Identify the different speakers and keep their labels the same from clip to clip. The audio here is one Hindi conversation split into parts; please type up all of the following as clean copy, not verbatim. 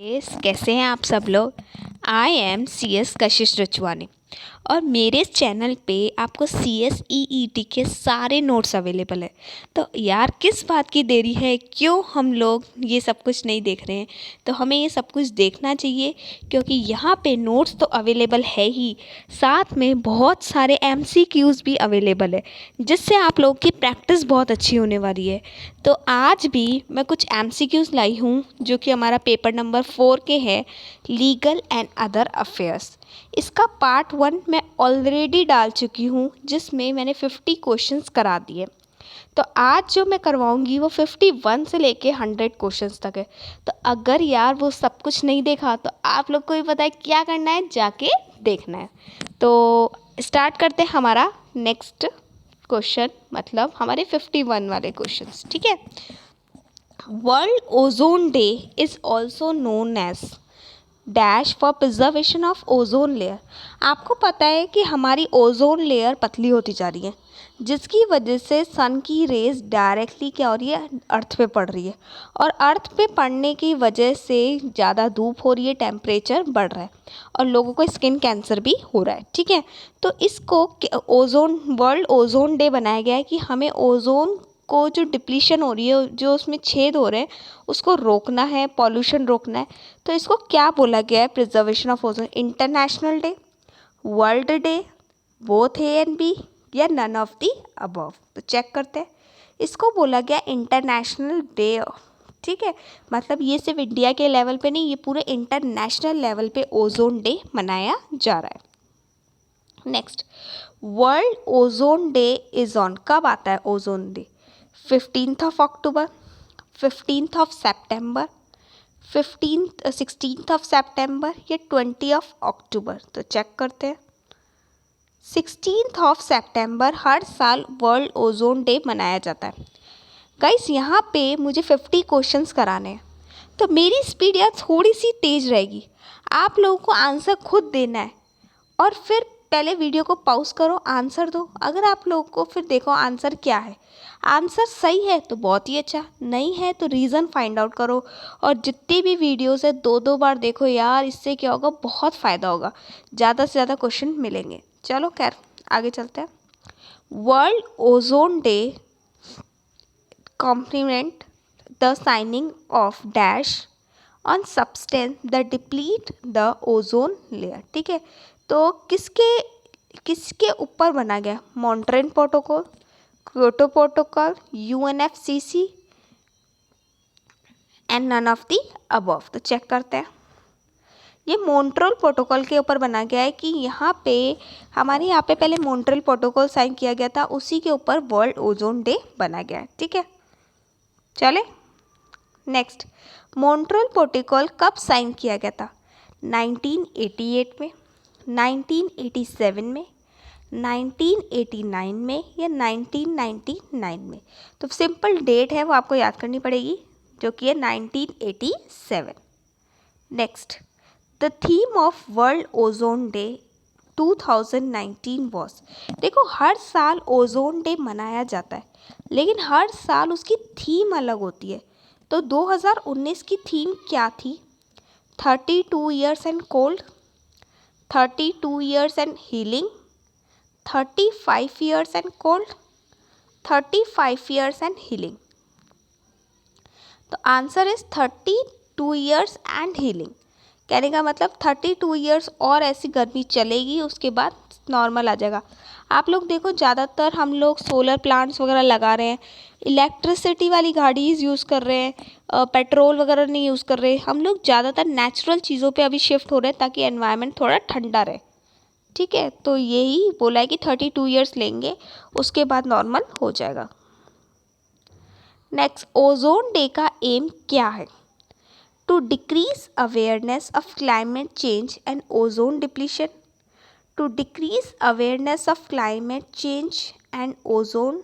Speaker 1: कैसे हैं आप सब लोग। आई एम सी एस कशिश रचवानी और मेरे चैनल पे आपको C S E E T के सारे नोट्स अवेलेबल है। तो यार किस बात की देरी है, क्यों हम लोग ये सब कुछ नहीं देख रहे हैं। तो हमें ये सब कुछ देखना चाहिए क्योंकि यहाँ पे नोट्स तो अवेलेबल है ही, साथ में बहुत सारे एम सी क्यूज़ भी अवेलेबल है जिससे आप लोगों की प्रैक्टिस बहुत अच्छी होने वाली है। तो आज भी मैं कुछ एम सी क्यूज़ लाई हूँ जो कि हमारा पेपर नंबर 4 के है, लीगल एंड अदर अफेयर्स। इसका पार्ट 1 मैं ऑलरेडी डाल चुकी हूँ जिसमें मैंने 50 क्वेश्चंस करा दिए। तो आज जो मैं करवाऊँगी वो 51 से लेके 100 क्वेश्चंस तक है। तो अगर यार वो सब कुछ नहीं देखा तो आप लोग को भी पता है क्या करना है, जाके देखना है। तो स्टार्ट करते हैं हमारा नेक्स्ट क्वेश्चन, मतलब हमारे 51 वाले क्वेश्चंस। ठीक है। World ozone day is also known as dash for preservation of ozone layer. आपको पता है कि हमारी ओजोन लेयर पतली होती जा रही है जिसकी वजह से सन की रेज डायरेक्टली क्या हो रही है, अर्थ पे पड़ रही है, और अर्थ पे पड़ने की वजह से ज़्यादा धूप हो रही है, टेम्परेचर बढ़ रहा है और लोगों को स्किन कैंसर भी हो रहा है। ठीक है। तो इसको ओजोन वर्ल्ड ओजोन डे बनाया गया है कि हमें ओजोन को जो डिप्लीशन हो रही है, जो उसमें छेद हो रहे हैं, उसको रोकना है, पॉल्यूशन रोकना है। तो इसको क्या बोला गया है, preservation of ozone. International day, world day, both A and B, या नन ऑफ दी अबव। तो चेक करते हैं। इसको बोला गया इंटरनेशनल डे। ठीक है, मतलब ये सिर्फ इंडिया के लेवल पे नहीं, ये पूरे इंटरनेशनल लेवल पे ओजोन डे मनाया जा रहा है। Next, world ozone day is on, कब आता है ओजोन डे? 15 अक्टूबर, 15 सितंबर, 16 सितंबर या 20 अक्टूबर। तो चेक करते हैं। 16 सितंबर हर साल वर्ल्ड ओजोन डे मनाया जाता है। गाइस यहाँ पे मुझे 50 क्वेश्चंस कराने हैं तो मेरी स्पीड यार थोड़ी सी तेज़ रहेगी। आप लोगों को आंसर खुद देना है और फिर पहले वीडियो को पॉज करो, आंसर दो। अगर आप लोगों को फिर देखो आंसर क्या है, आंसर सही है तो बहुत ही अच्छा, नहीं है तो रीज़न फाइंड आउट करो। और जितनी भी वीडियोस है 2-2 बार देखो यार, इससे क्या होगा, बहुत फ़ायदा होगा, ज़्यादा से ज़्यादा क्वेश्चन मिलेंगे। चलो खैर आगे चलते हैं। World ozone day complement the signing of dash on substance the deplete the ozone layer. ठीक है। तो किसके किसके ऊपर बना गया? Montreal protocol, Kyoto protocol, UNFCC and none of the above. तो चेक करते हैं। ये मॉन्ट्रियल प्रोटोकॉल के ऊपर बना गया है कि यहाँ पे हमारे यहाँ पे पहले मॉन्ट्रियल प्रोटोकॉल साइन किया गया था, उसी के ऊपर वर्ल्ड ओजोन डे बना गया है। ठीक है, चले नेक्स्ट। मॉन्ट्रियल प्रोटोकॉल कब साइन किया गया था? 1988 में, 1987 में, 1989 में या 1999 में? तो सिंपल डेट है वो आपको याद करनी पड़ेगी जो कि है 1987। Next, the theme of world ozone day 2019 was. देखो हर साल ओजोन डे मनाया जाता है लेकिन हर साल उसकी थीम अलग होती है। तो 2019 की थीम क्या थी? 32 years and cold, 32 years and healing, 35 years and cold, 35 years and healing. तो answer is 32 years and healing. कहने का मतलब 32 ईयर्स और ऐसी गर्मी चलेगी, उसके बाद नॉर्मल आ जाएगा। आप लोग देखो ज़्यादातर हम लोग सोलर प्लांट्स वगैरह लगा रहे हैं, इलेक्ट्रिसिटी वाली गाड़ीज़ यूज़ कर रहे हैं, पेट्रोल वगैरह नहीं यूज़ कर रहे। हम लोग ज़्यादातर नेचुरल चीज़ों पे अभी शिफ्ट हो रहे हैं ताकि एनवायरनमेंट थोड़ा ठंडा रहे। ठीक है, तो यही बोला है कि 32 ईयर्स लेंगे, उसके बाद नॉर्मल हो जाएगा। नेक्स्ट, ओजोन डे का एम क्या है? To decrease awareness of climate change and ozone depletion, to decrease awareness of climate change and ozone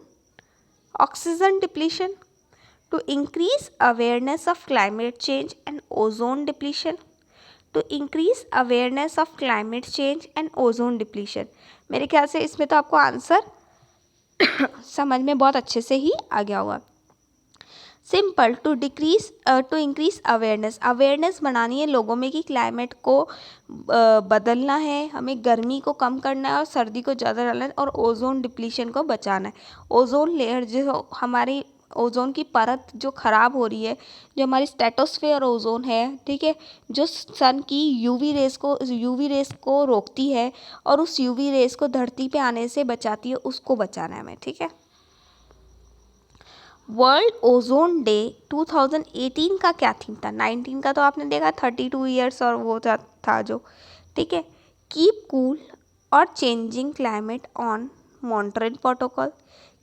Speaker 1: oxygen depletion, to increase awareness of climate change and ozone depletion, to increase awareness of climate change and ozone depletion. मेरे ख्याल से इसमें तो आपको आंसर समझ में बहुत अच्छे से ही आ गया होगा। सिंपल, टू इंक्रीज अवेयरनेस बनानी है लोगों में कि क्लाइमेट को बदलना है, हमें गर्मी को कम करना है और सर्दी को ज़्यादा डालना है और ओजोन डिप्लीशन को बचाना है। ओजोन लेयर जो हमारी ओजोन की परत जो ख़राब हो रही है, जो हमारी स्ट्रेटोस्फेयर ओजोन है, ठीक है, जो सन की यूवी रेस को रोकती है और उस यूवी रेस को धरती पे आने से बचाती है, उसको बचाना है हमें, ठीक है। वर्ल्ड ओजोन डे 2018 का क्या थीम था? 19 का तो आपने देखा 32 ईयर्स और वो था जो, ठीक है। कीप कूल और changing climate on Montreal protocol,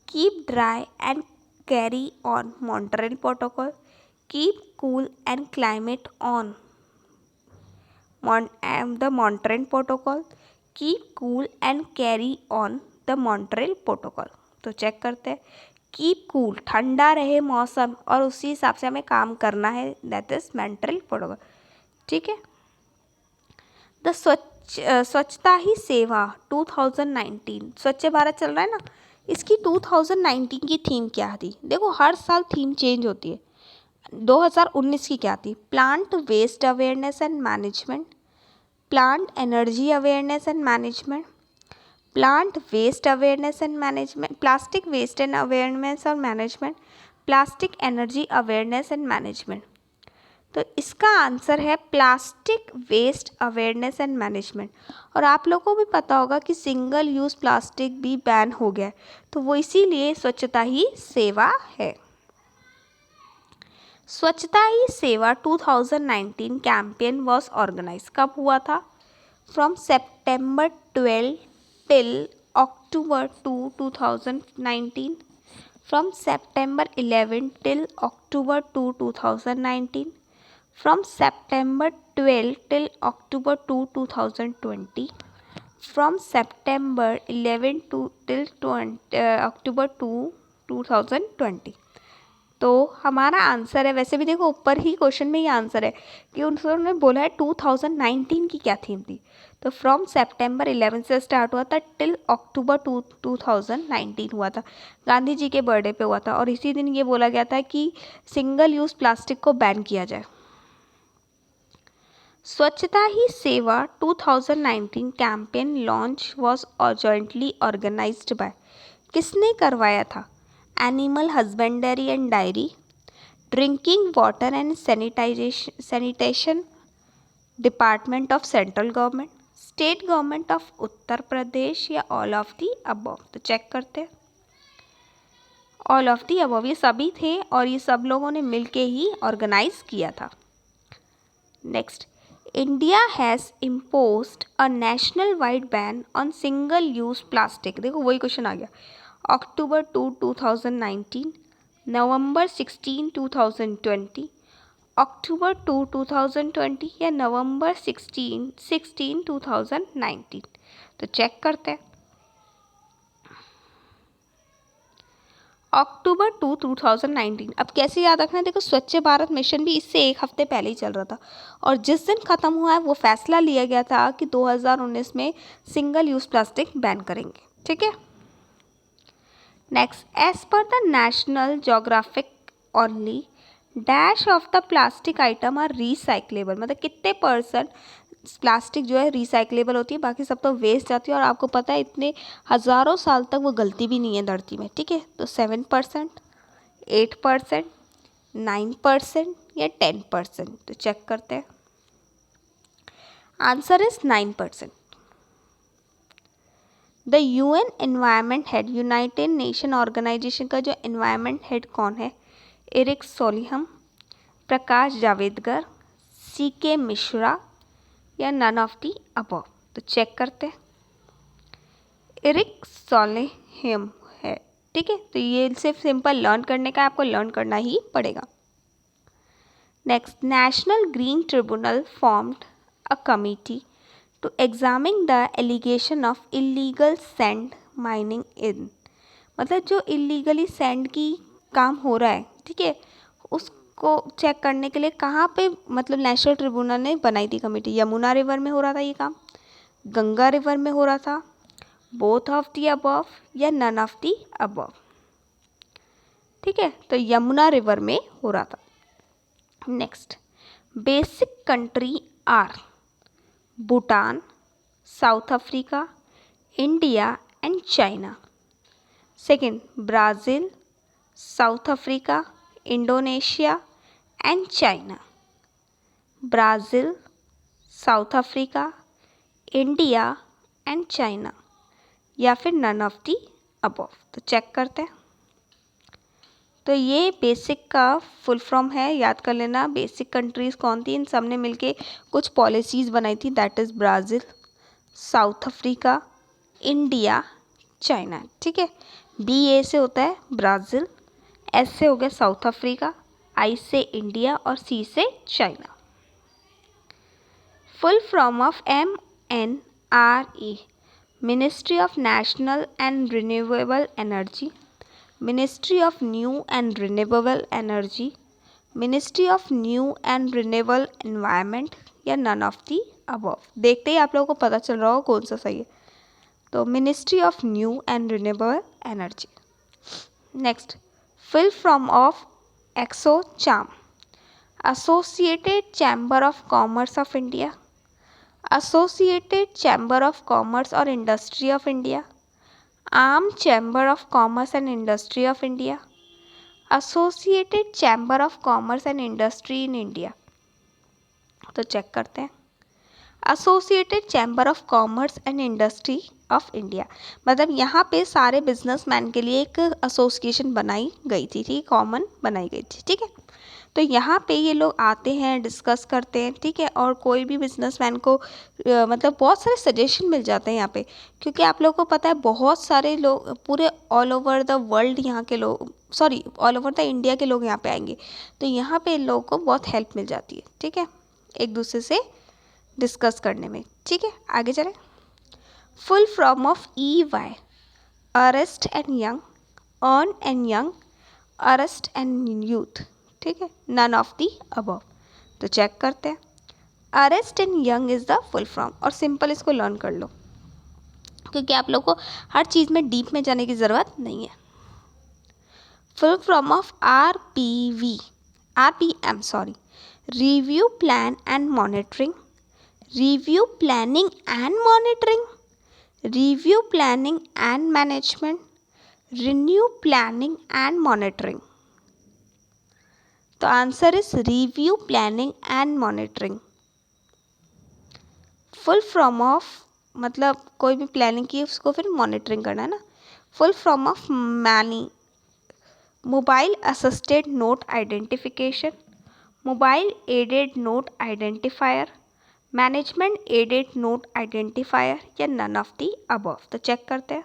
Speaker 1: keep dry and carry on Montreal protocol, keep cool and climate on the Montreal protocol, keep cool and carry on the Montreal protocol. तो चेक करते हैं। कीप कूल, ठंडा रहे मौसम और उसी हिसाब से हमें काम करना है, दैट इज मॉन्ट्रियल प्रोटोकॉल, ठीक है। द स्वच्छता ही सेवा 2019, स्वच्छ भारत चल रहा है ना, इसकी 2019 की थीम क्या थी? देखो हर साल थीम चेंज होती है। 2019 की क्या थी? Plant waste awareness and management, plant energy awareness and management, plant waste awareness and management, plastic waste and awareness और management, plastic energy awareness and management. तो इसका आंसर है plastic waste awareness and management. और आप लोगों को भी पता होगा कि सिंगल यूज़ प्लास्टिक भी बैन हो गया है, तो वो इसीलिए स्वच्छता ही सेवा है। स्वच्छता Hi Seva 2019 campaign was organise कब हुआ था? From September 12 till October 2, 2019, from September 11 till October 2, 2019, from September 12 till October 2, 2020, from September 11 to till October 2, 2020। तो हमारा आंसर है, वैसे भी देखो ऊपर ही क्वेश्चन में ही आंसर है कि उन्होंने बोला है 2019 की क्या थीम थी। तो फ्रॉम सेप्टेम्बर 11 से स्टार्ट हुआ था टिल अक्टूबर 2019 हुआ था, गांधी जी के बर्थडे पे हुआ था और इसी दिन ये बोला गया था कि सिंगल यूज़ प्लास्टिक को बैन किया जाए। Swachhata Hi Seva 2019 campaign launch was jointly organised by, किसने करवाया था? Animal husbandry and dairy, drinking water and sanitation department of central government, state government of Uttar Pradesh या ऑल ऑफ दी अबव। तो चेक करते हैं। ऑल ऑफ दी अबव, ये सभी थे और ये सब लोगों ने मिलके ही ऑर्गेनाइज किया था। Next, India has imposed a national wide ban on single use plastic. देखो वही क्वेश्चन आ गया। अक्टूबर 2, 2019, नवंबर 16, 2020, अक्टूबर 2, 2020 या नवंबर 16, 2019। तो चेक करते हैं। अक्टूबर 2, 2019। अब कैसे याद रखना है? देखो स्वच्छ भारत मिशन भी इससे एक हफ्ते पहले ही चल रहा था और जिस दिन ख़त्म हुआ है वो फैसला लिया गया था कि 2019 में सिंगल यूज़ प्लास्टिक बैन करेंगे, ठीक है। Next, as per the National Geographic only dash of the plastic item are recyclable, मतलब कितने परसेंट प्लास्टिक जो है रिसाइक्लेबल होती है, बाकी सब तो वेस्ट जाती है और आपको पता है इतने हज़ारों साल तक वो गलती भी नहीं है धरती में, ठीक है। तो 7%, 8%, 9% या 10%। तो चेक करते हैं। Answer is 9%। The UN environment head, United Nation organization का जो एनवायरनमेंट हेड कौन है? Eric Solheim, Prakash Javadekar, CK Mishra या नन ऑफ दी अबव। तो चेक करते हैं। एरिक सोलिहम है, ठीक है। तो ये सिर्फ सिंपल लर्न करने का, आपको लर्न करना ही पड़ेगा। Next, national green tribunal formed a committee to examine the allegation of illegal sand mining in, मतलब जो इलीगली सैंड की काम हो रहा है, ठीक है, उसको चेक करने के लिए कहाँ पे मतलब नेशनल ट्रिब्यूनल ने बनाई थी कमेटी? यमुना रिवर में हो रहा था ये काम, गंगा रिवर में हो रहा था, बोथ ऑफ दी अबव या नन ऑफ दी अबव। ठीक है, तो यमुना रिवर में हो रहा था। Next, basic country are Bhutan, South Africa, India and China. Second, Brazil, South Africa, Indonesia and China. Brazil, South Africa, India and China, या फिर नन ऑफ दी अबव। तो चेक करते हैं। तो ये बेसिक का फुल फॉर्म है, याद कर लेना। बेसिक कंट्रीज़ कौन थी, इन सब ने मिलके कुछ पॉलिसीज़ बनाई थी, that is Brazil, South Africa, India, China. ठीक है, बी ए से होता है ब्राज़ील, एस से हो गया साउथ अफ्रीका, आई से इंडिया और सी से China. Full form of MNRE, ministry of national and renewable energy, ministry of new and renewable energy, ministry of new and renewable environment, या नन ऑफ दी अबव। देखते ही आप लोगों को पता चल रहा हो कौन सा सही है। तो ministry of new and renewable energy. Next, full form of ASSOCHAM, associated chamber of commerce of India, associated chamber of commerce और industry of India, arm chamber of commerce and industry of India, associated chamber of commerce and industry in India. तो चेक करते हैं। Associated chamber of commerce and industry of India, मतलब यहाँ पे सारे बिजनेसमैन के लिए एक एसोसिएशन बनाई गई थी, ठीक, कॉमन बनाई गई थी। ठीक है, तो यहाँ पे ये लोग आते हैं, डिस्कस करते हैं। ठीक है, और कोई भी बिजनेसमैन को मतलब बहुत सारे सजेशन मिल जाते हैं यहाँ पे, क्योंकि आप लोगों को पता है बहुत सारे लोग पूरे ऑल ओवर द वर्ल्ड यहाँ के लोग, sorry all over the India के लोग यहाँ पे आएंगे, तो यहाँ पे इन लोगों को बहुत हेल्प मिल जाती है। ठीक है, एक दूसरे से डिस्कस करने में। ठीक है, आगे चलें। Full form of EY, arrest and young, earn and young, arrest and youth. ठीक है, नन ऑफ दी अबव। तो चेक करते हैं। Arrest and young is the full form, और सिंपल इसको लर्न कर लो, क्योंकि आप लोग को हर चीज़ में डीप में जाने की ज़रूरत नहीं है। Full form of RPM, sorry, review plan and monitoring, review planning and monitoring, review planning and management, renew planning and monitoring. तो answer is review planning and monitoring. Full form of, मतलब कोई भी प्लानिंग की उसको फिर मॉनिटरिंग करना है ना। Full form of many, mobile assisted note identification, mobile aided note identifier, management aided note identifier, या नन ऑफ दी अबव। तो चेक करते हैं।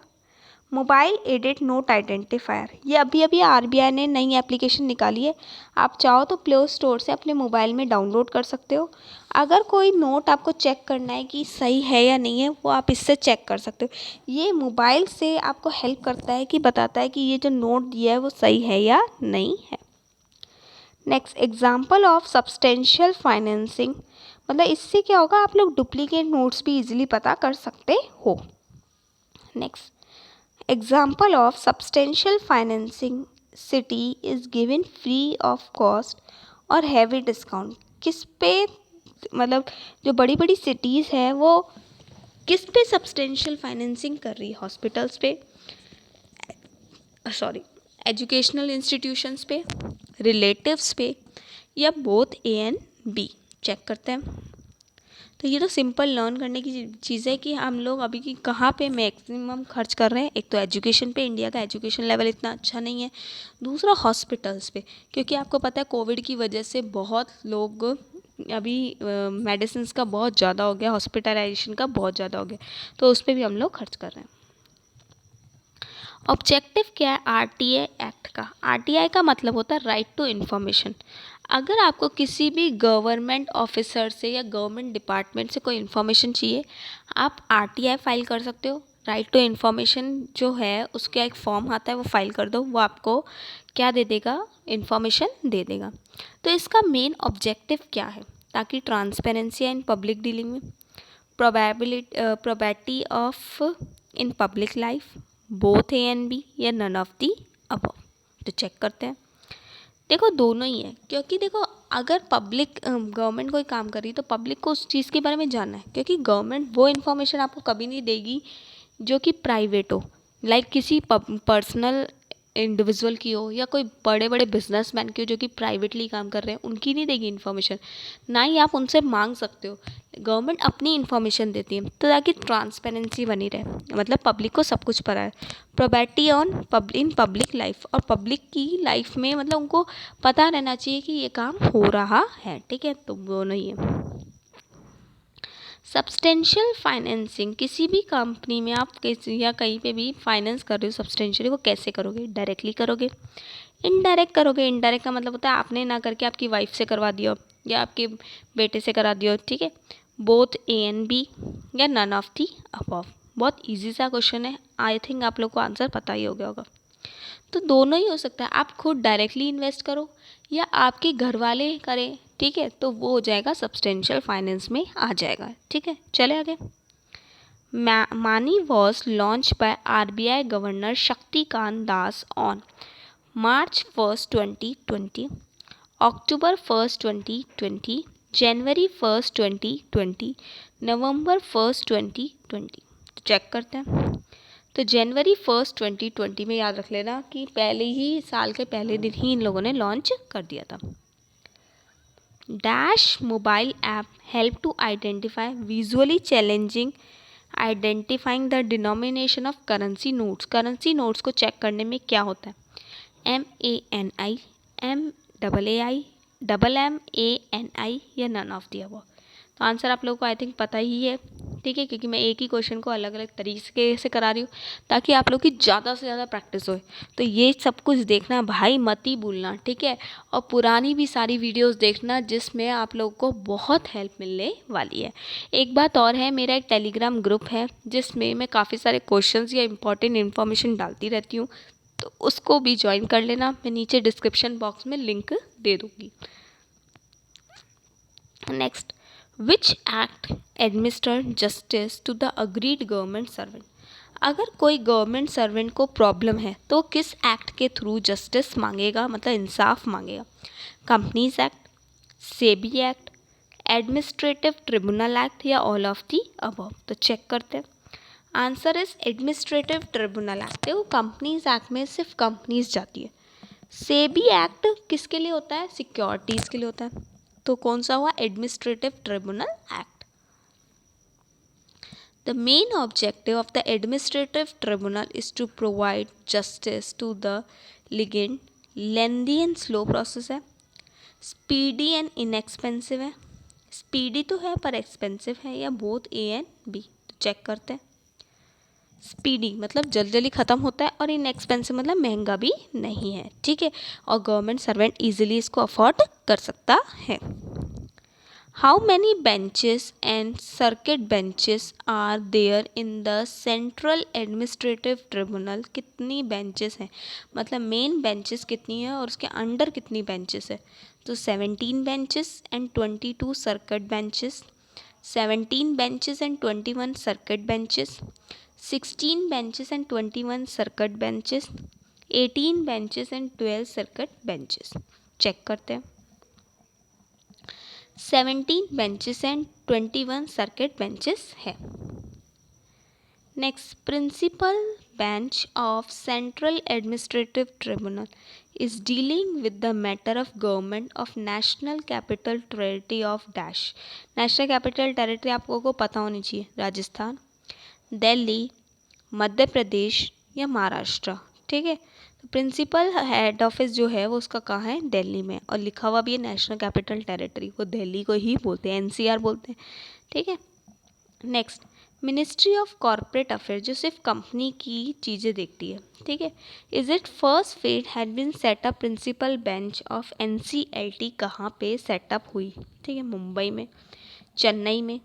Speaker 1: मोबाइल एडेड नोट आइडेंटिफायर, ये अभी अभी RBI ने नई एप्लीकेशन निकाली है, आप चाहो तो प्ले स्टोर से अपने मोबाइल में डाउनलोड कर सकते हो। अगर कोई नोट आपको चेक करना है कि सही है या नहीं है, वो आप इससे चेक कर सकते हो। ये मोबाइल से आपको हेल्प करता है कि बताता है कि ये जो नोट दिया है वो सही है या नहीं है। Next, example of substantial financing, मतलब इससे क्या होगा, आप लोग डुप्लीकेट नोट्स भी इजीली पता कर सकते हो। Next, example of substantial financing, city is given free of cost और heavy discount। किस पे, मतलब जो बड़ी बड़ी सिटीज़ है वो किस पे सब्सटेंशियल फाइनेंसिंग कर रही है, हॉस्पिटल्स पे, सॉरी एजुकेशनल इंस्टीट्यूशंस पे, रिलेटिव्स पे, या both A and B। Check करते हैं। तो ये तो सिंपल लर्न करने की चीज़ है कि हम लोग अभी की कहाँ पे मैक्सिमम खर्च कर रहे हैं। एक तो एजुकेशन पे, इंडिया का एजुकेशन लेवल इतना अच्छा नहीं है। दूसरा हॉस्पिटल्स पे, क्योंकि आपको पता है कोविड की वजह से बहुत लोग अभी मेडिसिन का बहुत ज़्यादा हो गया, हॉस्पिटलाइजेशन का बहुत ज़्यादा हो गया, तो उस पर भी हम लोग खर्च कर रहे हैं। ऑब्जेक्टिव क्या है RTA एक्ट का? RTI का मतलब होता है राइट टू इन्फॉर्मेशन। अगर आपको किसी भी गवर्नमेंट ऑफिसर से या गवर्नमेंट डिपार्टमेंट से कोई इन्फॉर्मेशन चाहिए, आप RTI फाइल कर सकते हो। राइट टू इन्फॉर्मेशन जो है उसका एक फॉर्म आता है, वो फाइल कर दो, वो आपको क्या दे देगा, इन्फॉर्मेशन दे देगा। तो इसका मेन ऑब्जेक्टिव क्या है? ताकि ट्रांसपेरेंसी इन पब्लिक डीलिंग में, probability of in public life, both A and B, या नन ऑफ दी अबव। तो चेक करते हैं। देखो दोनों ही है, क्योंकि देखो अगर पब्लिक गवर्नमेंट कोई काम कर रही है तो पब्लिक को उस चीज़ के बारे में जानना है, क्योंकि गवर्नमेंट वो इन्फॉर्मेशन आपको कभी नहीं देगी जो कि प्राइवेट हो, लाइक किसी पर्सनल इंडिविजुअल की हो या कोई बड़े बड़े बिजनेसमैन की हो जो कि प्राइवेटली काम कर रहे हैं, उनकी नहीं देगी इन्फॉर्मेशन, ना ही आप उनसे मांग सकते हो। गवर्नमेंट अपनी इन्फॉर्मेशन देती है तो ताकि ट्रांसपेरेंसी बनी रहे, मतलब पब्लिक को सब कुछ पता है। प्रोबेबिलिटी इन पब्लिक लाइफ, और पब्लिक की लाइफ में मतलब उनको पता रहना चाहिए कि ये काम हो रहा है, ठीक है, तो वो नहीं है। सब्सटेंशियल फाइनेंसिंग, किसी भी कंपनी में आप किसी या कहीं पे भी फाइनेंस कर रहे हो सब्सटेंशियली, वो कैसे करोगे? डायरेक्टली करोगे, इनडायरेक्ट करोगे। इनडायरेक्ट का मतलब होता है आपने ना करके आपकी वाइफ से करवा दिया या आपके बेटे से करा दिया, ठीक है। बोथ ए एंड बी या नन ऑफ दी अबव। बहुत इजी सा क्वेश्चन है, आई थिंक आप लोग को आंसर पता ही हो गया होगा। तो दोनों ही हो सकता है, आप खुद डायरेक्टली इन्वेस्ट करो या आपके घर वाले करें, ठीक है, तो वो हो जाएगा सब्सटेंशियल फाइनेंस में आ जाएगा, ठीक है। चले आगे। मानी was launch by RBI governor Shaktikanta Das on March 1st 2020, October 1st 2020, January 1st 2020, November 1st 2020। तो चेक करते हैं। तो जनवरी 1st 2020 में याद रख लेना कि पहले ही साल के पहले दिन ही इन लोगों ने लॉन्च कर दिया था। Dash mobile app help to identify visually challenging identifying the denomination of currency notes. Currency notes को चेक करने में क्या होता है? MANI, MAAI, MMANI या नन ऑफ दी अबव। तो आंसर आप लोगों को आई थिंक पता ही है, ठीक है, क्योंकि मैं एक ही क्वेश्चन को अलग अलग तरीके से करा रही हूँ ताकि आप लोग की ज़्यादा से ज़्यादा प्रैक्टिस हो। तो ये सब कुछ देखना भाई, मत ही भूलना, ठीक है। और पुरानी भी सारी वीडियोस देखना जिसमें आप लोगों को बहुत हेल्प मिलने वाली है। एक बात और है, मेरा एक टेलीग्राम ग्रुप है जिसमें मैं काफ़ी सारे क्वेश्चंस या इंपॉर्टेंट इन्फॉर्मेशन डालती रहती हूँ, तो उसको भी ज्वाइन कर लेना। मैं नीचे डिस्क्रिप्शन बॉक्स में लिंक दे दूँगी। Next, which act administer justice to the agreed government servant. अगर कोई गवर्नमेंट सर्वेंट को प्रॉब्लम है तो किस एक्ट के थ्रू जस्टिस मांगेगा, मतलब इंसाफ मांगेगा? Companies act, SEBI act, administrative tribunal act या ऑल ऑफ दी अबव। तो चेक करते हैं। Answer is administrative tribunal act. देखो कंपनीज एक्ट में सिर्फ कंपनीज जाती है। सेबी एक्ट किसके लिए होता है? सिक्योरिटीज के लिए होता है। तो कौन सा हुआ? Administrative tribunal act. The main objective of the administrative tribunal is to provide justice to the litigant. Lengthy and slow process है। स्पीडी एंड इनएक्सपेंसिव है। स्पीडी तो है पर एक्सपेंसिव है, या बोथ ए एंड बी। तो चेक करते हैं। स्पीडी मतलब जल्दी जल्दी ख़त्म होता है, और इनएक्सपेंसिव मतलब महंगा भी नहीं है, ठीक है, और गवर्नमेंट सर्वेंट इजीली इसको अफोर्ड कर सकता है। How many benches and circuit benches are there in the central administrative tribunal. कितनी बेंचेस हैं, मतलब मेन बेंचेस कितनी है और उसके अंडर कितनी बेंचेस है? तो 17 benches and 22 circuit benches, 17 benches and 21 circuit benches, 16 benches and 21 circuit benches, 18 benches and 12 circuit benches। Check करते हैं। 17 benches and 21 circuit benches है। Next, principal bench of central administrative tribunal is dealing with the matter of government of national capital territory of dash। National capital territory आपको को पता होनी चाहिए। राजस्थान, दिल्ली, मध्य प्रदेश या महाराष्ट्र, ठीक है। तो प्रिंसिपल हेड ऑफिस जो है वो उसका कहाँ है? दिल्ली में, और लिखा हुआ भी है नेशनल कैपिटल टेरिटरी, वो दिल्ली को ही बोलते हैं, NCR बोलते हैं, ठीक है। Next, ministry of corporate affair जो सिर्फ कंपनी की चीज़ें देखती है, ठीक है। Is it first fate had been set up principal bench of NCLT कहाँ पे सेटअप हुई? ठीक है, मुंबई में, चेन्नई में,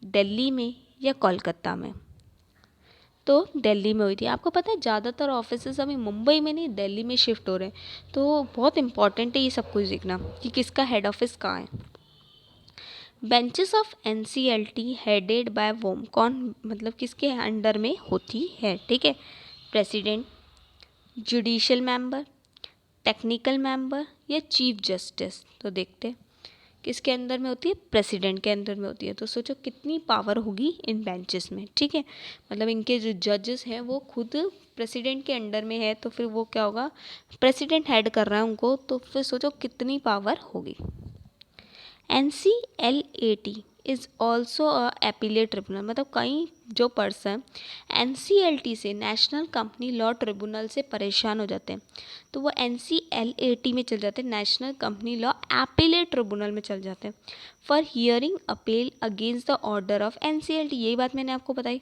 Speaker 1: दिल्ली में या कोलकाता में? तो दिल्ली में हुई थी। आपको पता है ज़्यादातर ऑफिसेस अभी मुंबई में नहीं दिल्ली में शिफ्ट हो रहे हैं, तो बहुत इंपॉर्टेंट है ये सब कुछ देखना कि किसका हेड ऑफिस कहाँ है। Benches of NCLT headed by whom, कौन मतलब किसके अंडर में होती है? ठीक है, president, judicial member, technical member या चीफ जस्टिस? तो देखते हैं किसके अंदर में होती है, प्रेसिडेंट के अंदर में होती है। तो सोचो कितनी पावर होगी इन बेंचेस में, ठीक है। मतलब इनके जो जजेस हैं वो खुद प्रेसिडेंट के अंडर में है, तो फिर वो क्या होगा, प्रेसिडेंट हेड कर रहा है उनको, तो फिर सोचो कितनी पावर होगी। NCLAT is also a appellate tribunal, मतलब कई जो पर्सन NCLT से, नेशनल कंपनी लॉ ट्रिब्यूनल से परेशान हो जाते हैं तो वो NCLAT में चल जाते हैं, national company law appellate tribunal में चल जाते हैं for hearing appeal against the order of NCLT। यही बात मैंने आपको बताई।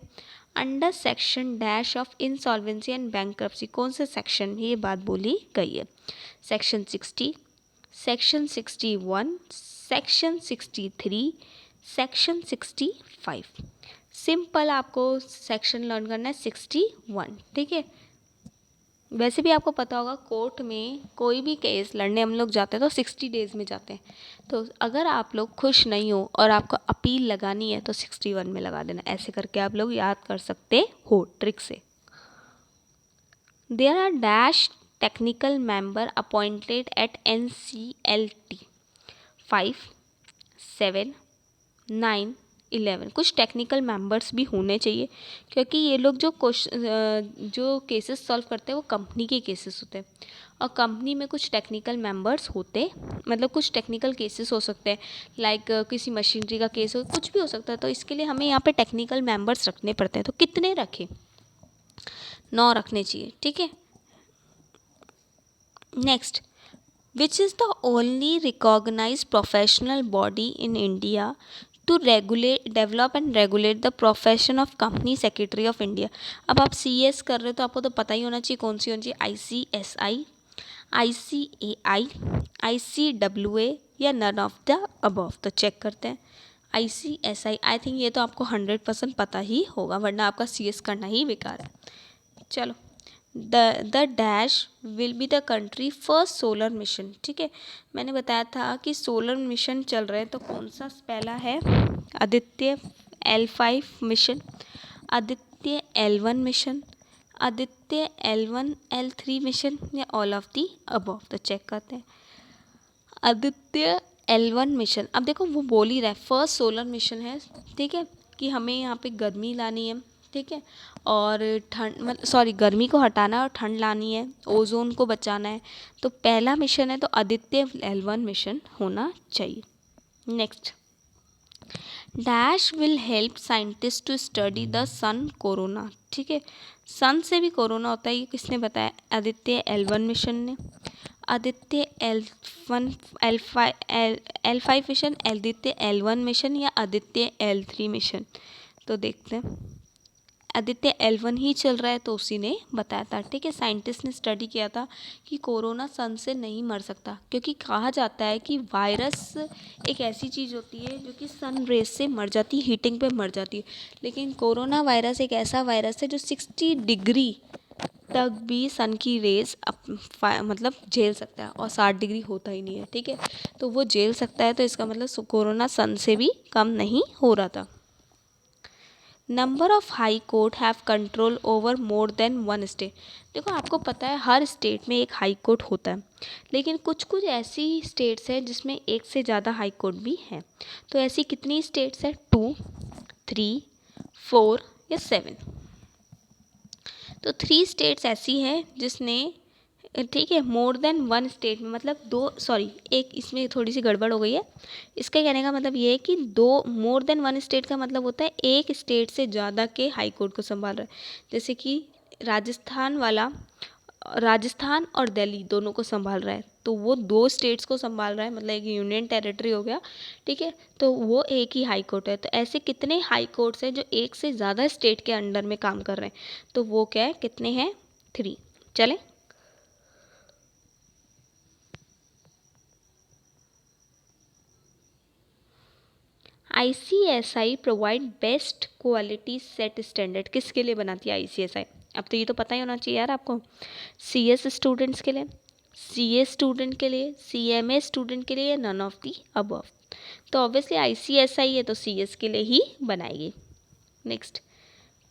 Speaker 1: Under section dash of insolvency and bankruptcy, कौन से सेक्शन में ये बात बोली गई है? Section 60, section 61, section 63, section 65। Simple आपको सेक्शन लर्न करना है 61, ठीक है। वैसे भी आपको पता होगा कोर्ट में कोई भी केस लड़ने हम लोग जाते हैं तो 60 डेज़ में जाते हैं। तो अगर आप लोग खुश नहीं हो और आपको अपील लगानी है तो 61 में लगा देना। ऐसे करके आप लोग याद कर सकते हो ट्रिक से। There are dash technical member appointed at NCLT 5, 7, 9, 11। कुछ टेक्निकल मेंबर्स भी होने चाहिए क्योंकि ये लोग जो केसेस सॉल्व करते हैं वो कंपनी के केसेस होते हैं और कंपनी में कुछ टेक्निकल मेंबर्स होते, मतलब कुछ टेक्निकल केसेस हो सकते हैं, लाइक किसी मशीनरी का केस हो, कुछ भी हो सकता है। तो इसके लिए हमें यहाँ पे टेक्निकल मेंबर्स रखने पड़ते हैं। तो कितने रखें? 9 रखने चाहिए, ठीक है। Next, which is the only recognized professional body in India to develop and regulate the profession of company secretary of India। अब आप CS कर रहे हो तो आपको तो पता ही होना चाहिए कौन सी होनी चाहिए, ICSI, ICAI, ICWA या नन ऑफ द अबव। तो चेक करते हैं। ICSI, आई थिंक ये तो आपको 100% पता ही होगा, वरना आपका CS करना ही बेकार है। चलो, the dash will be the country first solar mission, ठीक है। मैंने बताया था कि सोलर मिशन चल रहे हैं, तो कौन सा पहला है? Aditya L5 mission, Aditya L1 mission, Aditya L1 L3 mission या ऑल ऑफ दी अबव। तो चेक करते हैं। आदित्य L1 मिशन, अब देखो वो बोल ही रहा है फर्स्ट सोलर मिशन है, ठीक है, कि हमें यहाँ पे गर्मी लानी है, ठीक है, और गर्मी को हटाना है और ठंड लानी है, ओजोन को बचाना है। तो पहला मिशन है तो आदित्य L1 मिशन होना चाहिए। Next, dash will help scientist to study the sun corona, ठीक है। सन से भी कोरोना होता है, ये किसने बताया? आदित्य L1 मिशन ने। Aditya L5 mission, Aditya L1 mission या आदित्य L3 मिशन। तो देखते हैं, आदित्य L1 ही चल रहा है तो उसी ने बताया था, ठीक है। साइंटिस्ट ने स्टडी किया था कि कोरोना सन से नहीं मर सकता, क्योंकि कहा जाता है कि वायरस एक ऐसी चीज़ होती है जो कि सन रेस से मर जाती है, हीटिंग पे मर जाती है। लेकिन कोरोना वायरस एक ऐसा वायरस है जो 60 डिग्री तक भी सन की रेस मतलब झेल सकता है, और 60 डिग्री होता ही नहीं है, ठीक है। तो वो झेल सकता है, तो इसका मतलब कोरोना सन से भी कम नहीं हो रहा था। Number of high court have control over more than one state. देखो आपको पता है हर स्टेट में एक हाई कोर्ट होता है, लेकिन कुछ कुछ ऐसी स्टेट्स हैं जिसमें एक से ज़्यादा हाई कोर्ट भी हैं। तो ऐसी कितनी स्टेट्स हैं? 2, 3, 4 या 7। तो 3 स्टेट्स ऐसी हैं जिसने, ठीक है, मोर देन वन स्टेट में, मतलब एक इसमें थोड़ी सी गड़बड़ हो गई है। इसका कहने का मतलब ये है कि मोर देन वन स्टेट का मतलब होता है एक स्टेट से ज़्यादा के हाई कोर्ट को संभाल रहा है। जैसे कि राजस्थान और दिल्ली दोनों को संभाल रहा है, तो वो 2 स्टेट्स को संभाल रहा है, मतलब एक यूनियन टेरिटरी हो गया, ठीक है। तो वो एक ही हाई कोर्ट है। तो ऐसे कितने हाई कोर्ट्स हैं जो एक से ज़्यादा स्टेट के अंडर में काम कर रहे हैं? तो वो क्या है, कितने हैं? 3। चलें, ICSI provide best quality set standard. किसके लिए बनाती है ICSI? अब तो ये तो पता ही होना चाहिए यार आपको। CS स्टूडेंट्स के लिए, CA स्टूडेंट के लिए, CMA स्टूडेंट के लिए, या नन ऑफ दी अबव। तो ऑब्वियसली ICSI है तो CS के लिए ही बनाएगी। Next,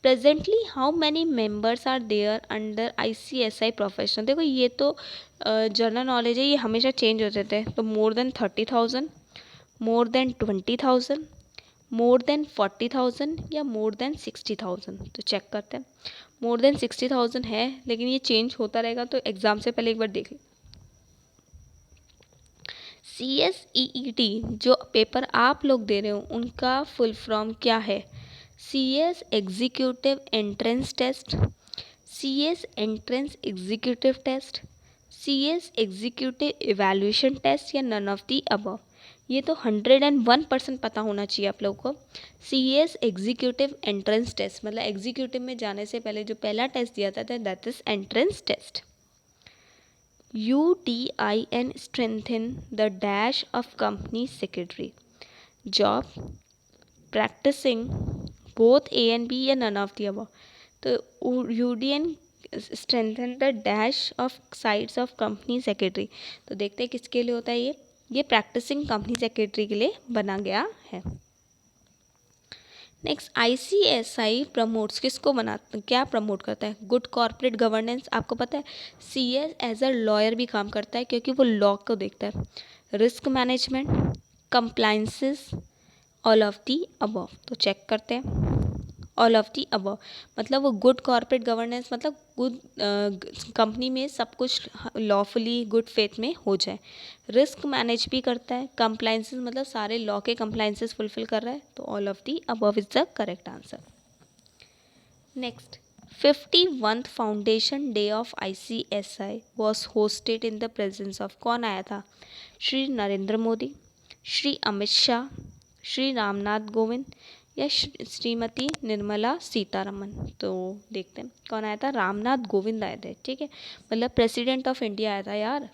Speaker 1: presently how many members are there under ICSI professional. देखो ये तो जनरल नॉलेज है, ये हमेशा चेंज होते थे। तो more than 30,000, more than 20,000, more than 40,000 या मोर देन 60,000। तो चेक करते हैं। मोर देन 60,000 है, लेकिन ये चेंज होता रहेगा, तो एग्ज़ाम से पहले एक बार देख लें। CSEET जो पेपर आप लोग दे रहे हो उनका फुल फॉर्म क्या है? CS executive entrance test, CS entrance executive test, CS executive evaluation test या नन ऑफ दी अबव। ये तो 101% पता होना चाहिए आप लोगों को। CS एग्जीक्यूटिव एंट्रेंस टेस्ट मतलब एग्जीक्यूटिव में जाने से पहले जो पहला टेस्ट दिया जाता है that is entrance test. UDIN strengthen the dash of company secretary job practicing both A and B या none of the above। तो UDN strengthen the dash of sides of company secretary। तो देखते हैं किसके लिए होता है ये प्रैक्टिसिंग कंपनी सेक्रेटरी के लिए बना गया है। नेक्स्ट ICSI प्रमोट्स किसको बनाता, क्या प्रमोट करता है? Good corporate governance. आपको पता है CS एज अ लॉयर भी काम करता है क्योंकि वो लॉ को देखता है। Risk management, compliances, all of the above. तो चेक करते हैं। ऑल ऑफ दी अबव मतलब वो गुड कॉर्पोरेट गवर्नेंस मतलब गुड कंपनी में सब कुछ लॉफुली गुड फेथ में हो जाए। रिस्क मैनेज भी करता है। कंप्लाइंसेस मतलब सारे लॉ के कंप्लाइंसेस फुलफिल कर रहा है। तो all of the above is the correct answer. Next 51th foundation day of ICSI was hosted in the presence of, कौन आया था? श्री नरेंद्र मोदी, श्री अमित शाह, श्री रामनाथ कोविंद या श्रीमती निर्मला सीतारमन। तो देखते हैं कौन आया था। रामनाथ कोविंद आए थे, ठीक है, मतलब प्रेसिडेंट ऑफ इंडिया आया था यार।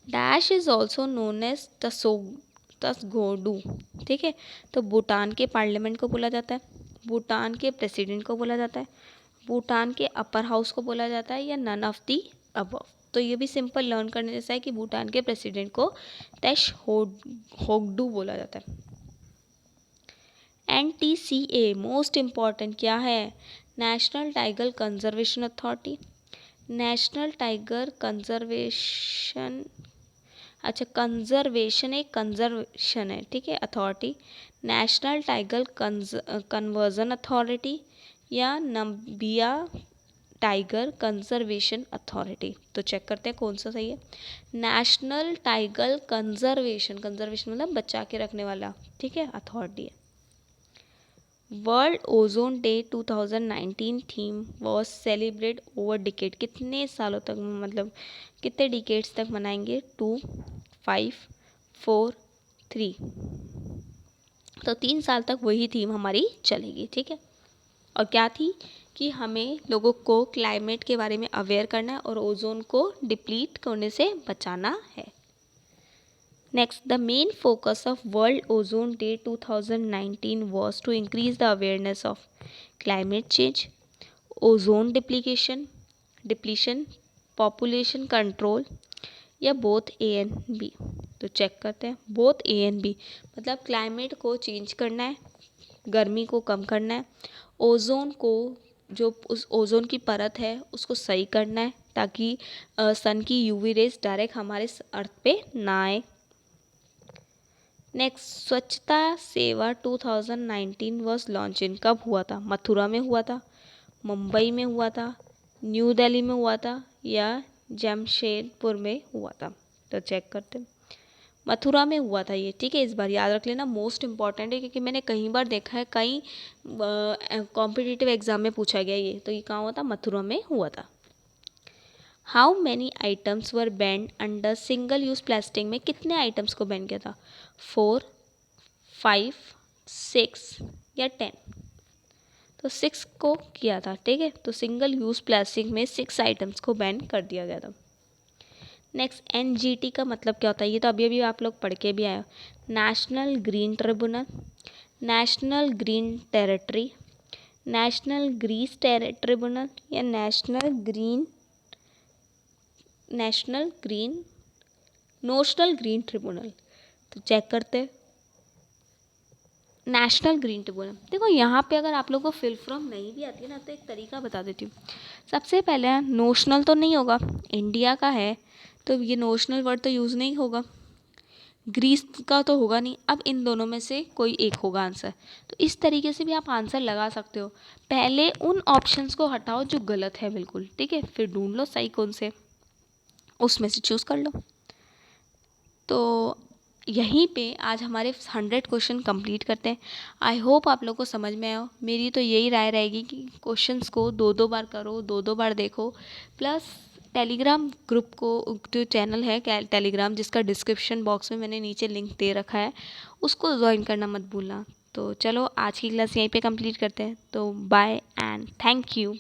Speaker 1: Dash is also known as तसगोडू, ठीक है। तो भूटान के पार्लियामेंट को बोला जाता है, भूटान के प्रेसिडेंट को बोला जाता है, भूटान के अपर हाउस को बोला जाता है या नन ऑफ दी अबव। तो ये भी सिंपल लर्न करने जैसा है कि भूटान के प्रेसिडेंट को होगडू बोला जाता है। NTCA मोस्ट इम्पॉर्टेंट क्या है? National tiger conservation authority, national tiger conservation, अच्छा कंजर्वेशन एक कंजर्वेशन है, ठीक है, authority, national tiger conversion authority या नम्बिया टाइगर कंजर्वेशन अथॉरिटी। तो चेक करते हैं कौन सा सही है। नेशनल टाइगर कंजर्वेशन, कंजर्वेशन मतलब बचा के रखने वाला, ठीक है, अथॉरिटी है। World ozone day 2019 theme was celebrate over decade, कितने सालों तक मतलब कितने डिकेड्स तक मनाएंगे? 2, 5, 4, 3। तो 3 साल तक वही थीम हमारी चलेगी, ठीक है। और क्या थी कि हमें लोगों को क्लाइमेट के बारे में अवेयर करना है और ओजोन को डिप्लीट होने से बचाना है। Next, the main focus of World Ozone Day 2019 was to increase the awareness of climate change, ozone depletion, population control या both A and B। तो चेक करते हैं। both A and B मतलब क्लाइमेट को चेंज करना है, गर्मी को कम करना है, ओजोन को जो उस ओजोन की परत है उसको सही करना है ताकि सन की UV रेज डायरेक्ट हमारे अर्थ पे ना आए। नेक्स्ट स्वच्छता सेवा 2019 वॉज लॉन्च इन, कब हुआ था? मथुरा में हुआ था, मुंबई में हुआ था, न्यू दिल्ली में हुआ था या जमशेदपुर में हुआ था? तो चेक करते हैं। मथुरा में हुआ था ये, ठीक है, इस बार याद रख लेना, मोस्ट इंपॉर्टेंट है क्योंकि मैंने कई बार देखा है, कई कॉम्पिटिटिव एग्जाम में पूछा गया ये। तो ये कहाँ हुआ था? मथुरा में हुआ था। How many items were ban under single use plastic में, कितने आइटम्स को बैन किया था? 4, 5, 6 या 10? तो 6 को किया था, ठीक है। तो सिंगल यूज़ प्लास्टिक में 6 आइटम्स को बैन कर दिया गया था। नेक्स्ट NGT का मतलब क्या होता है? ये तो अभी अभी आप लोग पढ़ के भी आए हो। National green tribunal, national green territory, national grease tribunal या नेशनल ग्रीन ट्रिब्यूनल। तो चेक करते हैं। National green tribunal. देखो यहाँ पे अगर आप लोगों को फिल फ्रॉम नहीं भी आती है ना, तो एक तरीका बता देती हूँ। सबसे पहले नोशनल तो नहीं होगा, इंडिया का है तो ये नोशनल वर्ड तो यूज़ नहीं होगा, ग्रीस का तो होगा नहीं। अब इन दोनों में से कोई एक होगा आंसर। तो इस तरीके से भी आप आंसर लगा सकते हो। पहले उन ऑप्शंस को हटाओ जो गलत है बिल्कुल, ठीक है, फिर ढूंढ लो सही कौन से, उसमें से चूज़ कर लो। तो यहीं पे आज हमारे 100 क्वेश्चन कंप्लीट करते हैं। आई होप आप लोग को समझ में आया हो। मेरी तो यही राय रहेगी कि क्वेश्चंस को दो दो बार करो, दो दो बार देखो, प्लस टेलीग्राम ग्रुप को, जो चैनल है टेलीग्राम, जिसका डिस्क्रिप्शन बॉक्स में मैंने नीचे लिंक दे रखा है, उसको ज्वाइन करना मत भूलना। तो चलो आज की क्लास यहीं पे कंप्लीट करते हैं। तो बाय एंड थैंक यू।